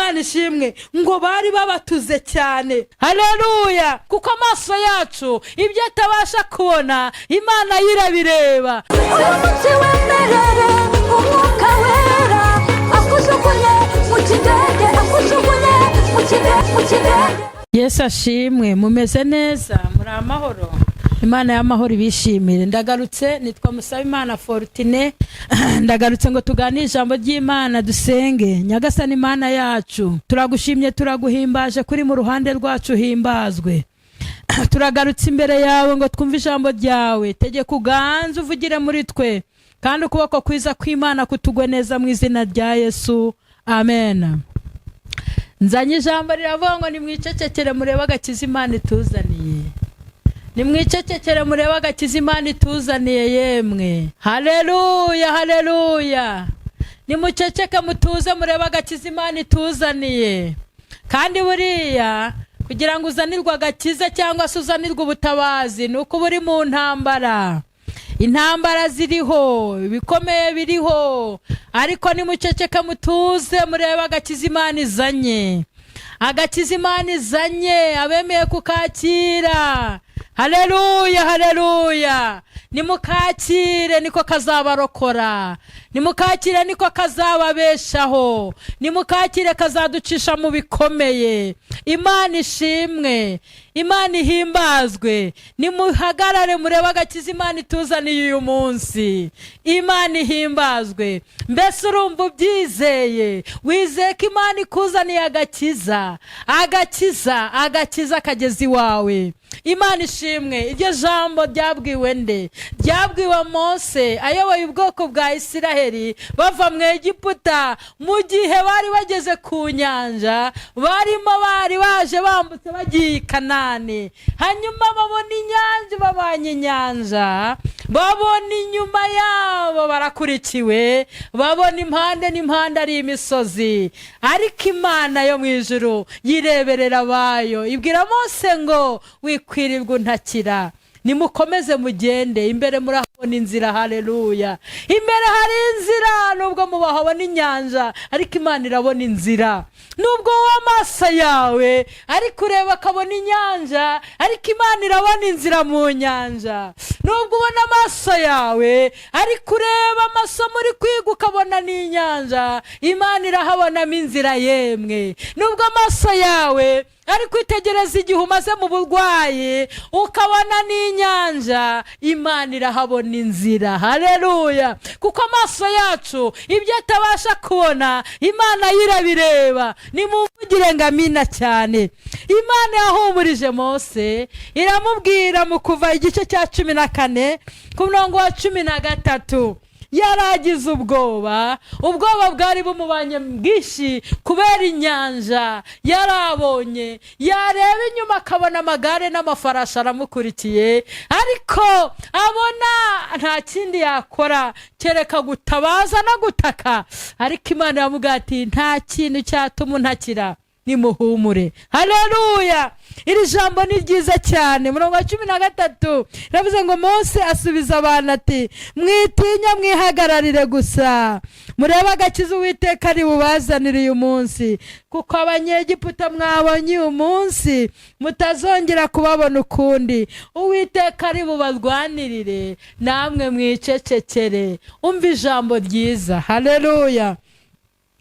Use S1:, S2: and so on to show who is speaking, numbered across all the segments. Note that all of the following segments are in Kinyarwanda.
S1: Imana ishimwe ngo bari babatuze cyane. Haleluya! Kuko amaso yacu ibyo atabasha kubona Imana yirabireba.
S2: umunsi w'emerere umwuka wera akujugunye mu kidege, akujugunye mu kidege.
S1: Yesu ashimwe. Mumeze neza? Muri amahoro? Imana y'amahoro ibishimire. Ndagarutse, nitwa Musabimana Fortune. Ndagarutse ngo tuganire ijambo ry'Imana, dusenge. Nyagasani Imana yacu, turagushimye, turaguhimbaje, kuri mu ruhande rwacu himbazwe. Turagarutse imbere yawe ngo twumve ijambo ryawe. Tegeka uganze uvugire muri twe, kandi ukuboko kwiza kw'Imana kutugwe neza mu izina rya Yesu. Amen. Nzanye ijambo riravuga ngo nimwicecekere murebe agakiza Imana ituzaniye. Nimwicecekere murebe agakiza Imana ituzaniye yemwe. Haleluya, haleluya. Nimuceceke mutuze murebe agakiza Imana ituzaniye. Kandi buriya kugira ngo uzanirwe agakiza cyangwa se uzanirwe ubutabazi nuko buri mu ntambara. Intambara ziriho, ibikomeye biriho, ariko nimuceceke mutuze murebe agakiza Imana izanye. Agakiza Imana izanye abemeye kukakira. Haleluya, haleluya. Nimukakire niko kazabarokora, nimukakire niko kazababeshaho, nimukakire kazaducisha mu bikomeye. Imana ishimwe, Imana ihimbazwe. Nimuhagarare murebe agakiza Imana ituzaniye uyu munsi. Imana ihimbazwe. Mbese urumva ubyizeye? Wizeye ko Imana ikuzaniye agakiza, agakiza kageze iwawe. Imana ishimwe. Iryo jambo ryabwiwe nde? Ryabwiwe Mose ayoboye ubwoko bwa Isiraheli bava mu Egiputa, mu gihe bari bageze ku nyanja, bari baje bambutse bagiye i Kanani. Hanyuma babona inyanja, babanye inyanja, babona inyuma yabo barakurikiwe, babona impande n'impande ari imisozi. Ariko Imana yo mu ijuru yireberera abayo, ibwira Mose ngo wikwirirwa untakira, nimukomeze mugende, imbere murahabona inzira. Haleluya. Imbere hari inzira, nubwo mubahabona inyanja ariko Imana irabona inzira. Nubwo w'amaso yawe ariko ureba akabona inyanja, ariko Imana irabona inzira mu nyanja. Nubwo ubona amaso yawe ariko ureba amasomo uri kwiga ukabona n'inyanja, Imana irahabonamo inzira yemwe. Nubwo amaso yawe ari kwitegereza igihe umaze mu burwayi ukabona n'inyanja, Imana irahabona inzira. Haleluya. Kuko amaso yacu ibyo atabasha kubona Imana yirabireba. Nimuvugire ngo amina cyane. Imana yahumurije Mose iramubwira mu Kuva igice cya 14 ku murongo wa 13. Yaragize ubwoba bwari bumubanye bwinshi kubera inyanja yarabonye. Yareba inyuma akabona amagare n'amafarashi aramukurikiye, ariko abona nta kindi yakora kereka gutabaza no gutaka. Ariko Imana yamubwira ati nta kintu cyatuma untakira, nimuhumure. Haleluya. Iri jambo ni ryiza cyane. Murongo wa 13 ravuze ngo Mose asubiza abantu ati mwitinya, mwihagararire gusa murebe agakiza Uwiteka ari bubazanire uyu munsi, kuko Abanyegiputa mwabonye uyu munsi mutazongera kubabona ukundi. Uwiteka ari bubarwanirire, namwe mwicecekere. Umva ijambo ryiza. Haleluya.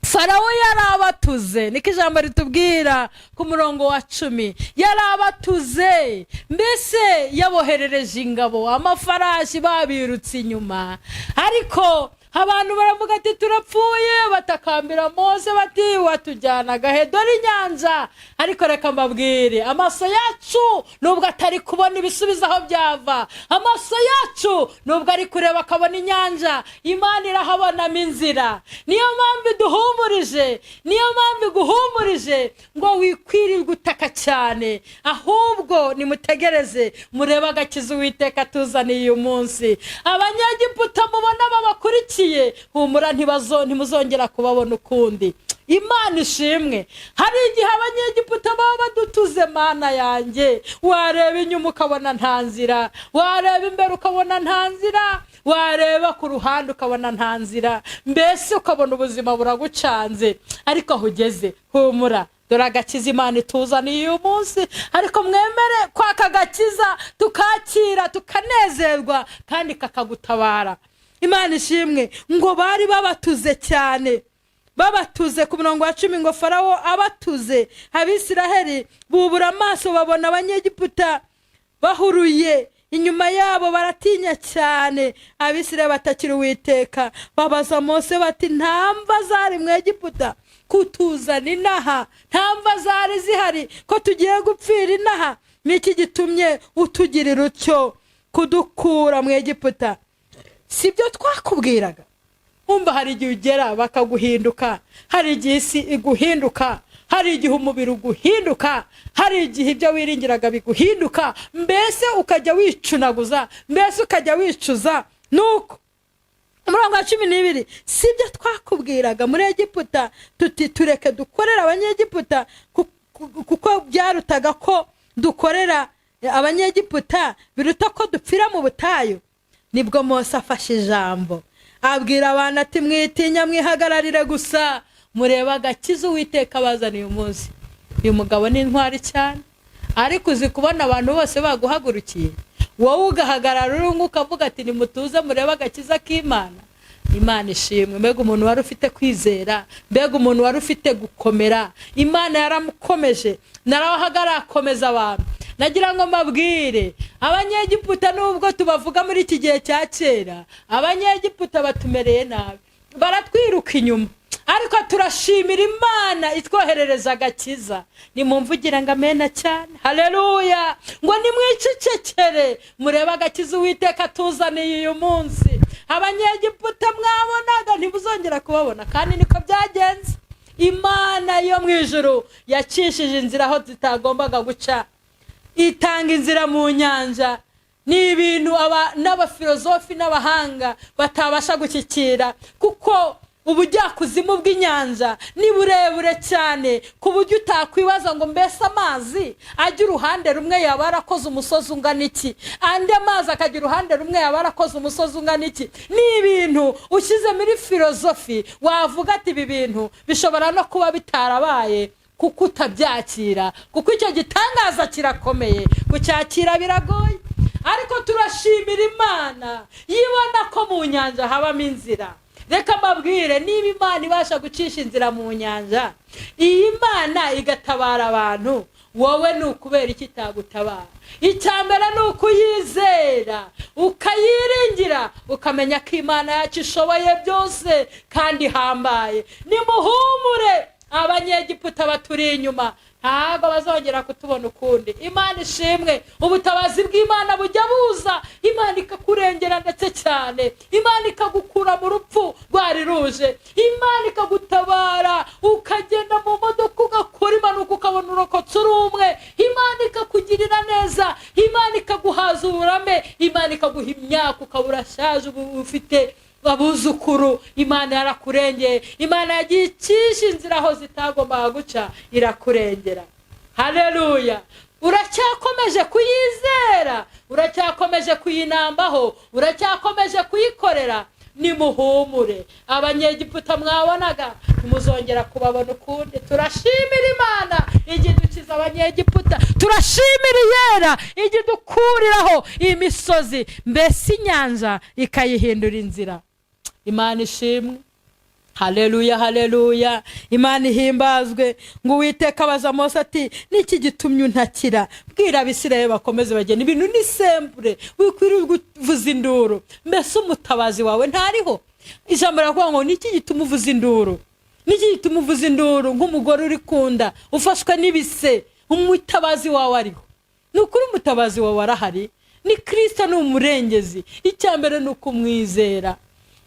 S1: Farawo yarabatuze, niko ijambo ritubwira ku murongo wa 10. Yarabatuze, mbese yaboherereje ingabo, amafarashi babirutse inyuma. Ariko abantu baravuga ati turapfuye, batakambira Mose bati watujyanaga he? Dore inyanja. Ariko reka mbabwire, amaso yacu nubwo atari kubona ibisubizo aho byava, amaso yacu nubwo ari kureba akabona inyanja, Imana irahabonamo inzira. Niyo mpamvu iduhumurije, niyo mpamvu iguhumurije ngo wikwirirwe utaka cyane, ahubwo nimutegereze murebe agakiza Uwiteka tuzaniye uyu munsi. Abanyegiputa mubona babakurikiye, humura ntimuzongera kubabona ukundi. Imana ishimwe. Hari igihe abanyegiputa baba badutuze, mana yanjye, wareba inyuma ukabona nta nzira, wareba imbere ukabona nta nzira, wareba ku ruhande ukabona nta nzira, mbese ukabona ubuzima buragucanze. Ariko aho ugeze humura, dore agakiza Imana ituzaniye uyu munsi. Ariko mwemere kwaka gakiza, tukakira, tukanezerwa, kandi kakagutabara. Imana ishimwe. Ngo bari babatuze cyane, babatuze ku murongo wa 10 ngo Farawo abatuze. Abisiraheli bubura amaso babona abanyegiputa bahuruye inyuma yabo, baratinya cyane. Abisiraheli batakira Uwiteka, babaza Mose bati, ntamva zari mu Egiputa kutuzana inaha? Ntamva zari zihari ko tugiye gupfira inaha? Niki gitumye utugirira utyo kudukura mu Egiputa? Sibyo twakubwiraga? Umva, hari igihe ugera bakaguhinduka, hari igihe isi iguhinduka, hari igihe umubiri uguhinduka, hari igihe ibyo wiringiraga biguhinduka, mbese ukajya wicunaguza, mbese ukajya wicuza. Nuko umurongo wa 12, sibyo twakubwiraga muri Egiputa tuti tureke dukorera abanyegiputa, kuko byarutaga ko dukorera abanyegiputa biruta ko dupfira mu butayu. Nibwo Mose afashe ijambo abwira abantu ati, mwitinya, mwihagararire gusa, mureba agakiza Uwiteka bazaniye umunsi. Uyu mugabo ni intwari cyane. Ariko uzi kubona abantu bose baguhagurukiye, wowe ugahagarara urungu ukavuga ati, nimutuze mureba agakiza k'Imana. Imana ishimwe. Mbega umuntu wari ufite kwizera, mbega umuntu wari ufite gukomera. Imana yaramukomeje, narahagarara akomeza abantu. Nagira ngo mbabwire, abanyegiputa nubwo tubavuga muri iki gihe cya kera, abanyegiputa batumereye nabi, baratwiruka inyuma, ariko turashimira Imana itwoherereza agakiza. Nimumvugira ngo amena cyane, haleluya. Ngo nimwicecekere mureba agakiza Uwiteka tuzaniye uyu munsi. Abanyegiputa mwabonaga ntibuzongera kubabona, kandi niko byagenze. Imana yo mu ijuru yacishije inzira aho zitagombaga guca, itanga inzira mu nyanja. Ni ibintu n'abafilozofi n'abahanga batabasha gushyikira, kuko ubujyakuzimu bw'inyanja ni burebure cyane ku buryo utakwibaza ngo mbese amazi ajya uruhande rumwe yaba yarakoze umusozi ungana iki, andi amazi akajya uruhande rumwe yaba yarakoze umusozi ungana iki. Ni ibintu ushyize muri filozofi wavuga ati ibi bintu bishobora no kuba bitarabaye, kuko utabyakira, kuko icyo gitangaza kirakomeye, kucyakira biragoye. Ariko turashimira Imana yibona ko mu nyanja habamo inzira. Reka mbabwire, niba Imana ibasha gucisha inzira mu nyanja, iyi Imana igatabara abantu, wowe ni ukubera iki itagutabara? Icyambere ni ukuyizera, ukayiringira, ukamenya ko Imana yacu ishoboye byose kandi hambaye. Nimuhumure, abanyegiputa baturi inyuma ntabwo bazongera kutubona ukundi. Imana ishimwe. Ubutabazi bw'Imana bujya buza, Imana ikakurengera ndetse cyane, Imana ikagukura mu rupfu rwari ruje, Imana ikagutabara ukagenda mu modoka ugakora impanuka ukabona urokotse uri umwe, Imana ikakugirira neza, Imana ikaguhaza uburame, Imana ikaguha imyaka ukaba urashaje ufite abuzukuru. Imana yarakurengeye, Imana yagiye icisha inzira aho zitagombaga guca, irakurengera. Haleluya. Uracyakomeje kuyizera, uracyakomeje kuyinambaho, uracyakomeje kuyikorera. Nimuhumure, abanyegiputa mwabonaga nimuzongera kubabona ukundi. Turashimira Imana igihe dukiza abanyegiputa, turashimira Yera igihe dukuriraho imisozi, mbese inyanja ikayihindura inzira. Imana ishimwe. Haleluya, haleluya. Imana ihimbazwe. Ngo Uwiteka abaza Mose ati, niki gitumye untakira? Bwira Abisirayeli bakomeze bagenda. Ibintu ni sempure, wikwiriye kuvuza induru, mbese umutabazi wawe ntariho. Ijambo riravuga ngo niki gituma uvuza induru? Niki gituma uvuza induru nk'umugore uri kunda ufashwe n'ibise? Umutabazi wawe ariho. Nukuri umutabazi wawe arahari, ni Kristo, ni umurengezi. Icyambere ni ukumwizera.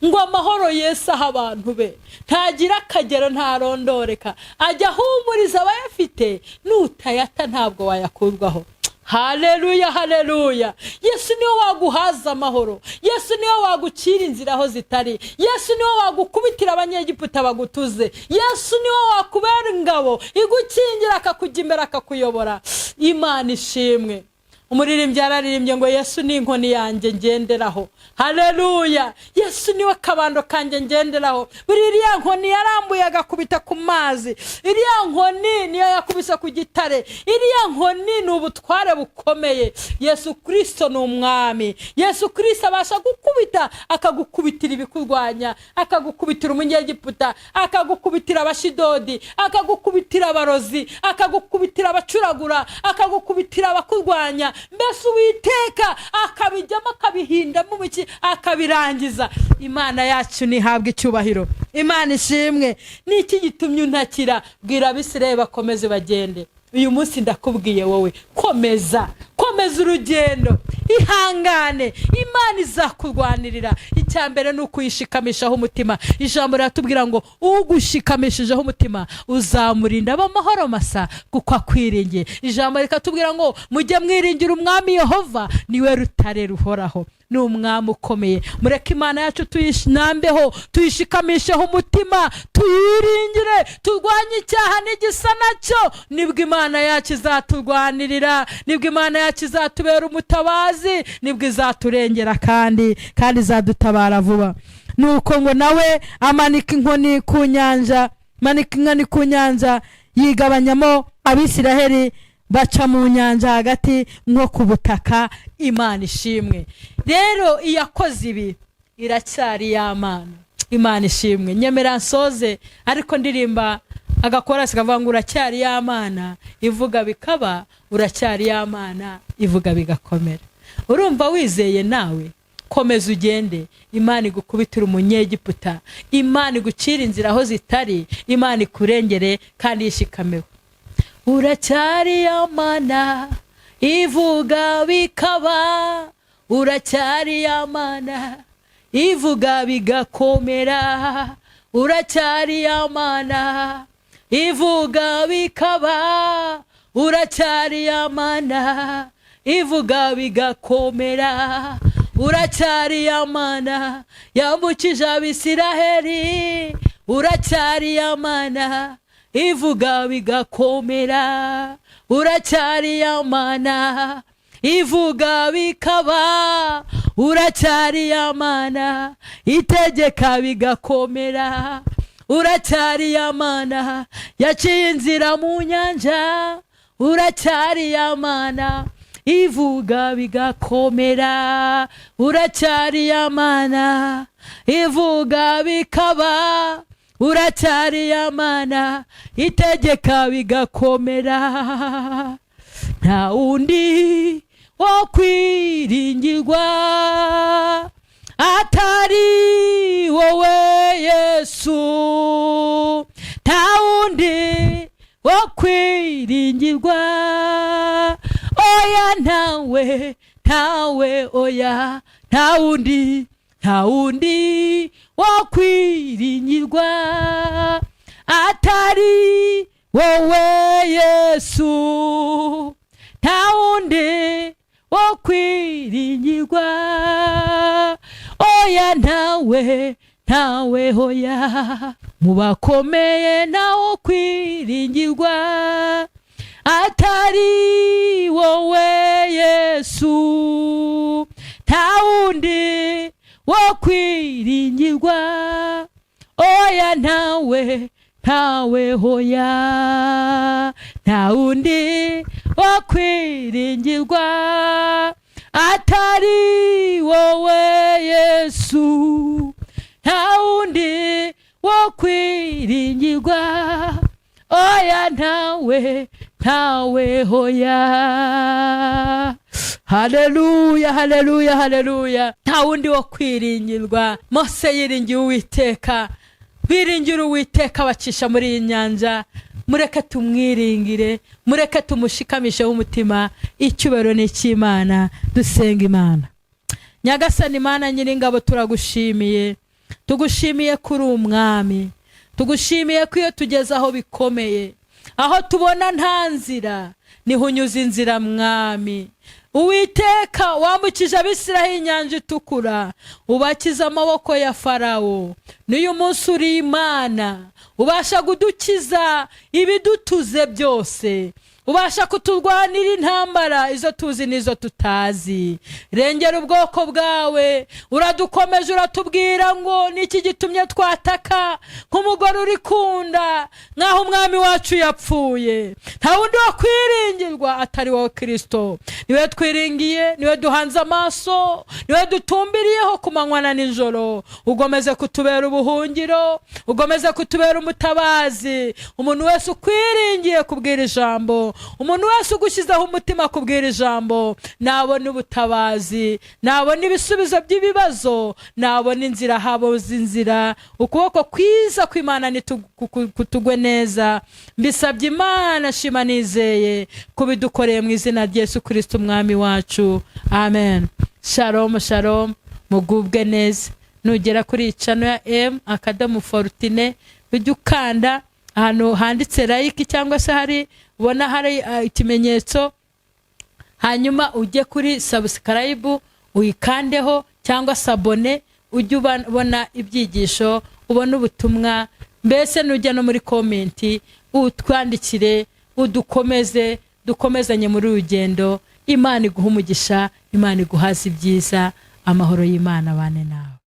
S1: Ngo amahoro Yesu aha abantu be ntagira akagero, ntarondoreka, ajya ahumuriza abayafite, nutayata ntabwo wayakurwaho. haleluya haleluya. Yesu niwe waguhaza amahoro, Yesu niwe wagucira inzira aho zitari, Yesu niwe wagukubitira abanyegiputa bagutuze, Yesu niwe wakubera ingabo igukingira akakujya imbere akakuyobora. Imana ishimwe. Umuririmbyi yararirimbye ngo Yesu ni inkoni yanjye ngenderaho, haleluya. Yesu niwe kabando kanjye ngenderaho. Buriya nkoni yarambuye agakubita ku mazi, iriya nkoni niyo yakubise ku gitare, iriya nkoni ni ubutware bukomeye. Yesu Kristo ni umwami. Yesu Kristo abasha gukubita, akagukubitira ibikurwanya, akagukubitira umunyegiputa, akagukubitira abashidodi, akagukubitira abarozi, akagukubitira abacuragura, akagukubitira abakurwanya. Mbese Uwiteka akabijyamo akabihindamo biki akabirangiza. Imana yacu nihabwa icyubahiro. Imana ishimwe. Niki gitumye untakira? Bwira Abisirayeli bakomeze bagende. Uyu munsi ndakubwiye wowe, komeza urugendo, ihangane, Imana izakurwanirira. Icyambere ni ukuyishikamishaho umutima. Ijambo riratubwira ngo ugushikamishijeho umutima uzamurinda ab'amahoro masa kuko akwiringiye. Ijambo rikatubwira ngo mujye mwiringira umwami Yehova, niwe rutare ruhoraho, ni umwami ukomeye. Mureke Imana yacu tuyishinambeho, tuyishikamisheho umutima, tuyiringire, turwanye icyaha n'igisa nacyo. Nibwo Imana yacu izaturwanirira, nibwo Imana yacu izatubera umutabazi, nibwo izaturengera kandi izadutabara vuba. Nuko ngo nawe amanika inkoni ku nyanja, yigabanyamo Abisiraheli baca mu nyanja hagati nko ku butaka. Imana ishimwe. Rero iyakoze ibi iracyari ya Mana. Imana ishimwe. Nyemera nsoze ariko ndirimba agakorasi kavuga ngo uracyari ya Mana ivuga bikaba, uracyari ya Mana ivuga bigakomera. Urumva wizeye nawe, komeza ugende. Imana igukubitira umunyegiputa, Imana igucira inzira aho zitari, Imana ikurengere kandi yishikameho. Uracyari ya Mana ivuga bikaba, uracyari ya Mana ivuga bigakomera, uracyari ya Mana ivuga bikaba, uracyari ya Mana ivuga bigakomera, uracyari ya Mana yambukije Abisiraheli, uracyari ya Mana ivuga bigakomera, uracyari ya Mana ivuga bikaba, uracyari ya Mana itegeka bigakomera, uracyari ya Mana yaciye inzira mu nyanja, uracyari ya Mana ivuga bigakomera, uracyari ya Mana ivuga bikaba, uracyari ya Mana itegeka bigakomera. Nta wundi wo kwiringirwa atari wowe Yesu, nta wundi wo kwiringirwa, oya ntawe oya, nta wundi wo kwiringirwa atari wowe Yesu, nta wundi wo kwiringirwa, oya ntawe hoya. Mu bakomeye ntawo kwiringirwa atari wowe Yesu, nta wundi wo kwiringirwa, oya ntawe hoya. Nta wundi wo kwiringirwa atari wowe Yesu, nta wundi wo kwiringirwa, oya ntawe hoya. Haleluya haleluya haleluya. Nta wundi wo kwiringirwa. Mose yiringiye Uwiteka, biringira Uwiteka bacisha muri iyi nyanja. Mureke tumwiringire, mureke tumushikamisheho umutima. Icyubahiro ni cy'Imana. Dusenga Imana. Nyagasani Mana Nyiringabo, turagushimiye, tugushimiye kuri umwami, tugushimiye ko iyo tugeze aho bikomeye aho tubona nta nzira niho unyuza inzira mwami. Uwiteka wambukije Abisirayeli inyanja itukura, ubakiza amaboko ya Farawo. N'uyu munsi uri Imana ubasha kudukiza ibidutuze byose, ubasha kuturwanira intambara izo tuzi n'izo tutazi. Rengera ubwoko bwawe, uradukomeje uratubwira ngo niki gitumye twataka nk'umugore uri kunda nkaho umwami wacu yapfuye. Nta wundi wo kwiringirwa atari wowe Kristo. Niwe twiringiye, niwe duhanze amaso, niwe dutumbiriyeho ku manywa na nijoro. Ugomeze kutubera ubuhungiro, ugomeze kutubera umutabazi. Umuntu wese ukwiringiye kubwira ijambo, umuntu wese ugushyizeho umutima kubwira ijambo, nabona ubutabazi, nabona ibisubizo by'ibibazo, nabona inzira haboze inzira. Ukuboko kwiza kw'Imana kutugwe neza. Mbisabye Imana, shima nizeye kubidukoreye mu izina rya Yesu Kristo umwami wacu, amen. Shalom shalom, mugubwe neza. Nugera kuri channel ya M.Fortune ujye ukanda ahantu handitse like cyangwa se hari ubona hari ikimenyetso, hanyuma ujye kuri subscribe uyikandeho cyangwa sabone, ujye ubona ibyigisho, ubona ubutumwa. Mbese nujya no muri comment utwandikire, dukomezanye muri urugendo. Imana iguha umugisha, Imana iguhaza ibyiza. Amahoro y'Imana bane nawe.